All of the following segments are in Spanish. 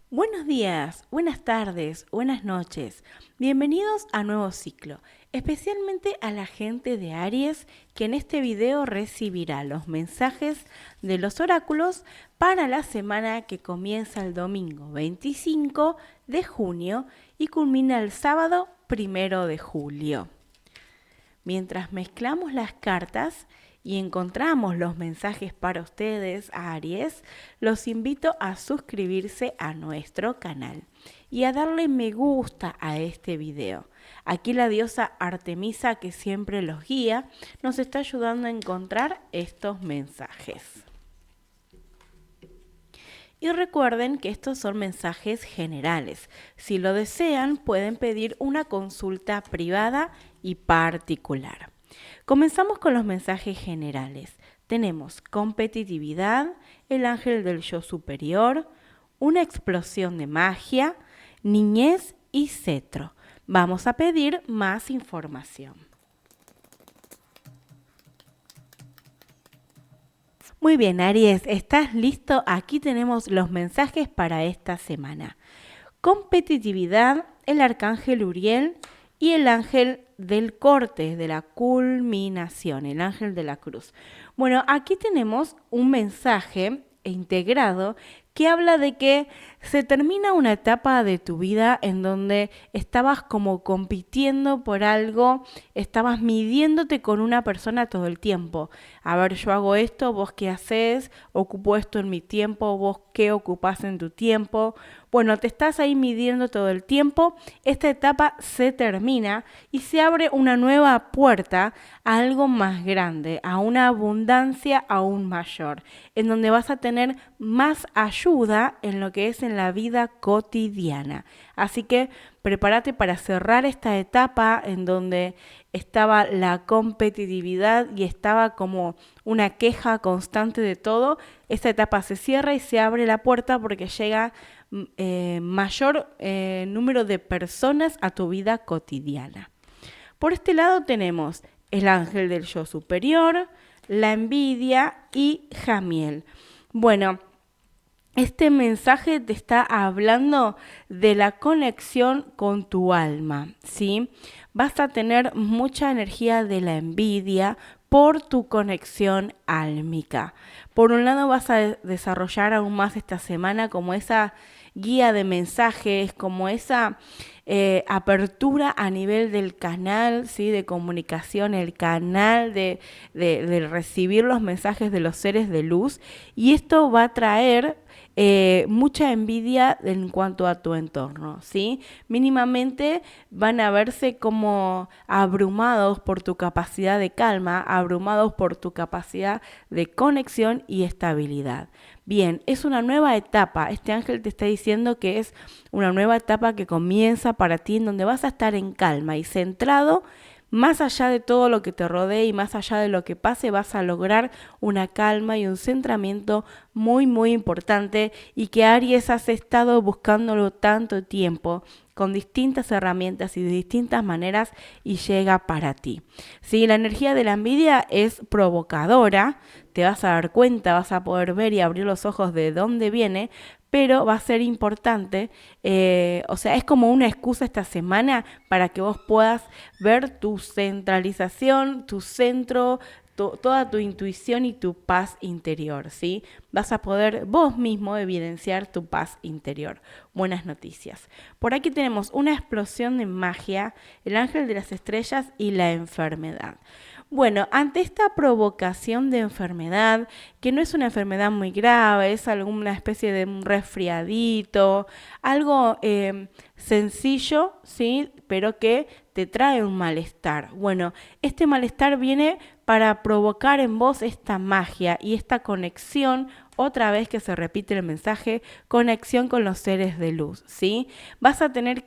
Buenos días, buenas tardes, buenas noches. Bienvenidos a nuevo ciclo, especialmente a la gente de Aries que en este video recibirá los mensajes de los oráculos para la semana que comienza el domingo 25 de junio y culmina el sábado 1 de julio. Mientras mezclamos las cartas y encontramos los mensajes para ustedes, Aries, los invito a suscribirse a nuestro canal y a darle me gusta a este video. Aquí la diosa Artemisa, que siempre los guía, nos está ayudando a encontrar estos mensajes. Y recuerden que estos son mensajes generales. Si lo desean, pueden pedir una consulta privada y particular. Comenzamos con los mensajes generales. Tenemos competitividad, el ángel del yo superior, una explosión de magia, niñez y cetro. Vamos a pedir más información. Muy bien, Aries, ¿estás listo? Aquí tenemos los mensajes para esta semana. Competitividad, el arcángel Uriel y el ángel del corte, de la culminación, el ángel de la cruz. Bueno, aquí tenemos un mensaje integrado que habla de que se termina una etapa de tu vida en donde estabas como compitiendo por algo, estabas midiéndote con una persona todo el tiempo. A ver, yo hago esto, vos qué haces, ocupo esto en mi tiempo, vos qué ocupás en tu tiempo. Bueno, te estás ahí midiendo todo el tiempo, esta etapa se termina y se abre una nueva puerta a algo más grande, a una abundancia aún mayor, en donde vas a tener más ayuda en lo que es en la vida cotidiana. Así que prepárate para cerrar esta etapa en donde estaba la competitividad y estaba como una queja constante de todo. Esta etapa se cierra y se abre la puerta porque llega mayor número de personas a tu vida cotidiana. Por este lado tenemos el ángel del yo superior, la envidia y Jamiel. Bueno, este mensaje te está hablando de la conexión con tu alma, ¿sí? Vas a tener mucha energía de la envidia por tu conexión álmica. Por un lado vas a desarrollar aún más esta semana como esa guía de mensajes, como esa apertura a nivel del canal, ¿sí? De comunicación, el canal de recibir los mensajes de los seres de luz. Y esto va a traer mucha envidia en cuanto a tu entorno, ¿sí? Mínimamente van a verse como abrumados por tu capacidad de calma, abrumados por tu capacidad de conexión y estabilidad. Bien, es una nueva etapa. Este ángel te está diciendo que es una nueva etapa que comienza para ti en donde vas a estar en calma y centrado. Más allá de todo lo que te rodee y más allá de lo que pase, vas a lograr una calma y un centramiento muy importante y que Aries has estado buscándolo tanto tiempo con distintas herramientas y de distintas maneras y llega para ti. Si la energía de la envidia es provocadora, te vas a dar cuenta, vas a poder ver y abrir los ojos de dónde viene, pero va a ser importante, o sea, es como una excusa esta semana para que vos puedas ver tu centralización, tu centro, toda tu intuición y tu paz interior, ¿sí? Vas a poder vos mismo evidenciar tu paz interior. Buenas noticias. Por aquí tenemos una explosión de magia, el ángel de las estrellas y la enfermedad. Bueno, ante esta provocación de enfermedad, que no es una enfermedad muy grave, es alguna especie de un resfriadito, algo sencillo, ¿sí? Pero que te trae un malestar. Bueno, este malestar viene para provocar en vos esta magia y esta conexión, otra vez que se repite el mensaje, conexión con los seres de luz, ¿sí? Vas a tener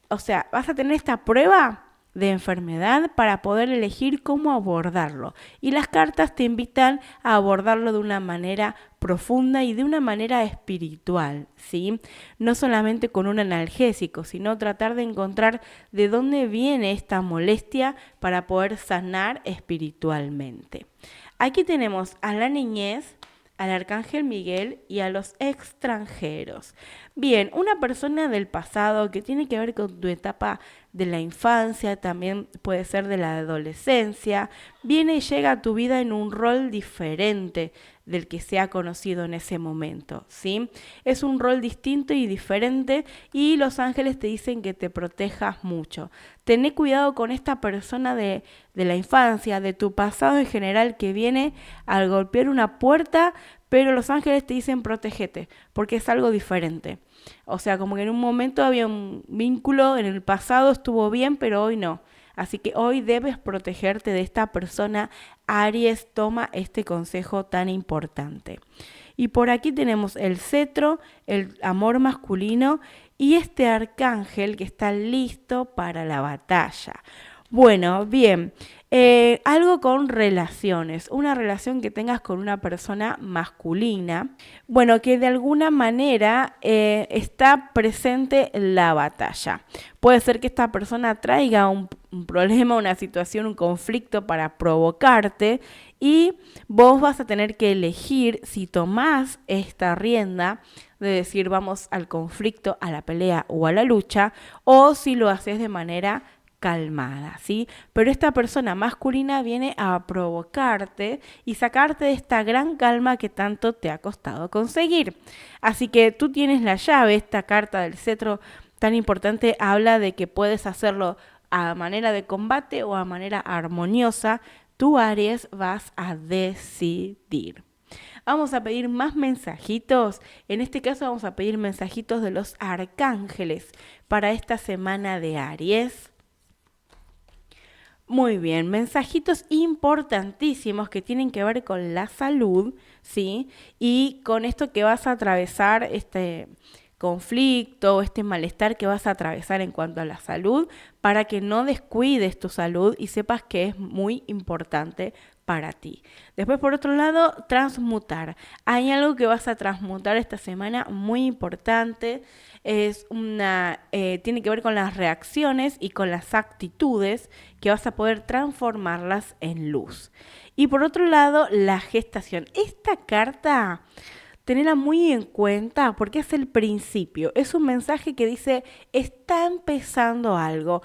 esta prueba de enfermedad para poder elegir cómo abordarlo. Y las cartas te invitan a abordarlo de una manera profunda y de una manera espiritual, ¿sí? No solamente con un analgésico, sino tratar de encontrar de dónde viene esta molestia para poder sanar espiritualmente. Aquí tenemos a la niñez, al arcángel Miguel y a los extranjeros. Bien, una persona del pasado que tiene que ver con tu etapa de la infancia, también puede ser de la adolescencia, viene y llega a tu vida en un rol diferente del que se ha conocido en ese momento, ¿sí? Es un rol distinto y diferente y los ángeles te dicen que te protejas mucho. Tené cuidado con esta persona de la infancia, de tu pasado en general, que viene al golpear una puerta, pero los ángeles te dicen protégete, porque es algo diferente. O sea, como que en un momento había un vínculo, en el pasado estuvo bien, pero hoy no. Así que hoy debes protegerte de esta persona. Aries, toma este consejo tan importante. Y por aquí tenemos el cetro, el amor masculino y este arcángel que está listo para la batalla. Bueno, bien, algo con relaciones, una relación que tengas con una persona masculina, bueno, que de alguna manera está presente en la batalla. Puede ser que esta persona traiga un problema, una situación, un conflicto para provocarte y vos vas a tener que elegir si tomás esta rienda de decir vamos al conflicto, a la pelea o a la lucha, o si lo haces de manera calmada, ¿sí? Pero esta persona masculina viene a provocarte y sacarte de esta gran calma que tanto te ha costado conseguir. Así que tú tienes la llave. Esta carta del cetro tan importante habla de que puedes hacerlo a manera de combate o a manera armoniosa. Tú, Aries, vas a decidir. Vamos a pedir más mensajitos. En este caso vamos a pedir mensajitos de los arcángeles para esta semana de Aries. Muy bien, mensajitos importantísimos que tienen que ver con la salud, ¿sí? Y con esto que vas a atravesar, este conflicto, este malestar que vas a atravesar en cuanto a la salud, para que no descuides tu salud y sepas que es muy importante para ti. Después, por otro lado, transmutar. Hay algo que vas a transmutar esta semana muy importante. Tiene que ver con las reacciones y con las actitudes que vas a poder transformarlas en luz. Y por otro lado, la gestación. Esta carta, tenerla muy en cuenta porque es el principio. Es un mensaje que dice, está empezando algo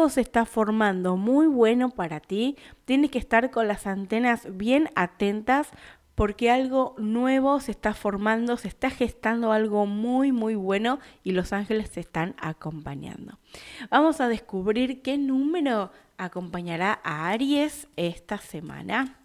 se está formando muy bueno para ti. Tienes que estar con las antenas bien atentas porque algo nuevo se está formando, se está gestando algo muy, muy bueno y los ángeles se están acompañando. Vamos a descubrir qué número acompañará a Aries esta semana.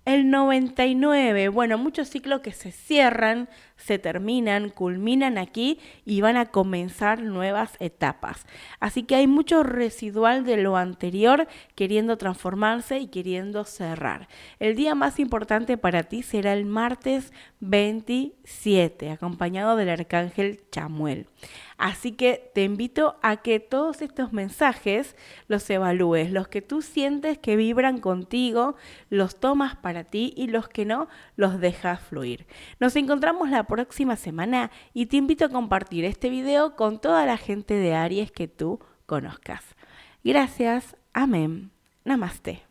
El 99, bueno, muchos ciclos que se cierran, se terminan, culminan aquí y van a comenzar nuevas etapas. Así que hay mucho residual de lo anterior queriendo transformarse y queriendo cerrar. El día más importante para ti será el martes 27, acompañado del arcángel Chamuel. Así que te invito a que todos estos mensajes los evalúes, los que tú sientes que vibran contigo, los tomas para ti y los que no, los dejas fluir. Nos encontramos la próxima semana y te invito a compartir este video con toda la gente de Aries que tú conozcas. Gracias, amén, namaste.